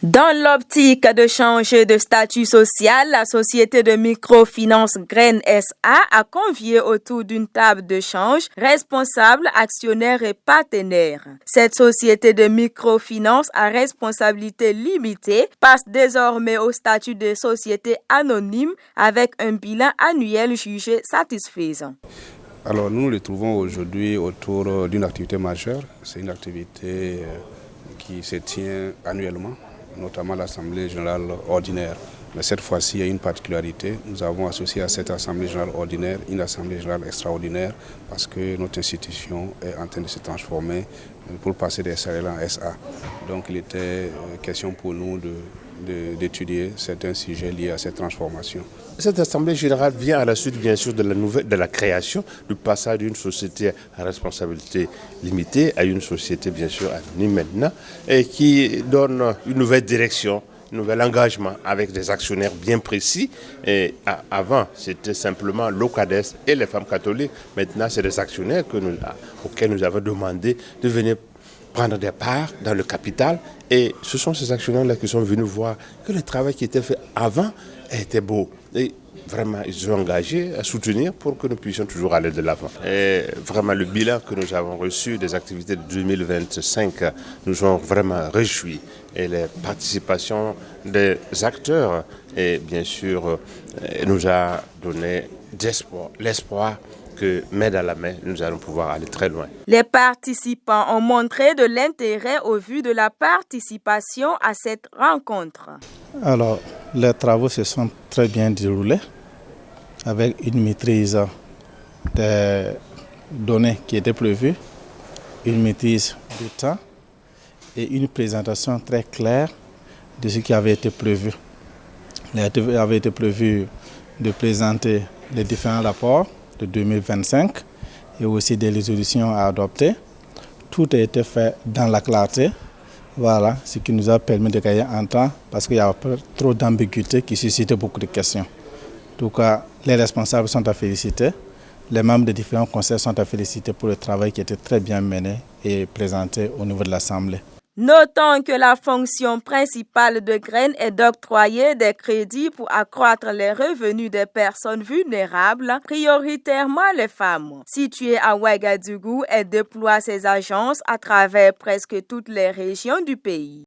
Dans l'optique de changer de statut social, la société de microfinance Grain SA a convié autour d'une table de change responsables, actionnaires et partenaires. Cette société de microfinance à responsabilité limitée passe désormais au statut de société anonyme avec un bilan annuel jugé satisfaisant. Alors nous nous retrouvons aujourd'hui autour d'une activité majeure. C'est une activité qui se tient annuellement, notamment l'Assemblée générale ordinaire. Mais cette fois-ci, il y a une particularité. Nous avons associé à cette Assemblée générale ordinaire une Assemblée générale extraordinaire parce que notre institution est en train de se transformer pour passer des SARL en SA. Donc il était question pour nous d'étudier certains sujets liés à cette transformation. Cette Assemblée générale vient à la suite, bien sûr, de la création, du passage d'une société à responsabilité limitée à une société, bien sûr, anonyme maintenant, et qui donne une nouvelle direction, un nouvel engagement avec des actionnaires bien précis. Et avant, c'était simplement l'OCADES et les femmes catholiques. Maintenant, c'est des actionnaires auxquels nous avons demandé de venir prendre des parts dans le capital. Et ce sont ces actionnaires-là qui sont venus voir que le travail qui était fait avant était beau. Et vraiment, ils se sont engagés à soutenir pour que nous puissions toujours aller de l'avant. Et vraiment, le bilan que nous avons reçu des activités de 2025 nous ont vraiment réjouis. Et les participations des acteurs, et bien sûr, nous a donné l'espoir que main dans la main, nous allons pouvoir aller très loin. Les participants ont montré de l'intérêt au vu de la participation à cette rencontre. Alors, les travaux se sont très bien déroulés avec une maîtrise des données qui étaient prévues, une maîtrise du temps et une présentation très claire de ce qui avait été prévu. Il avait été prévu de présenter les différents rapports de 2025 et aussi des résolutions à adopter. Tout a été fait dans la clarté. Voilà, ce qui nous a permis de gagner en temps parce qu'il y a trop d'ambiguïté qui suscitait beaucoup de questions. En tout cas, les responsables sont à féliciter. Les membres des différents conseils sont à féliciter pour le travail qui était très bien mené et présenté au niveau de l'Assemblée. Notons que la fonction principale de Grain est d'octroyer des crédits pour accroître les revenus des personnes vulnérables, prioritairement les femmes. Située à Ouagadougou, elle déploie ses agences à travers presque toutes les régions du pays.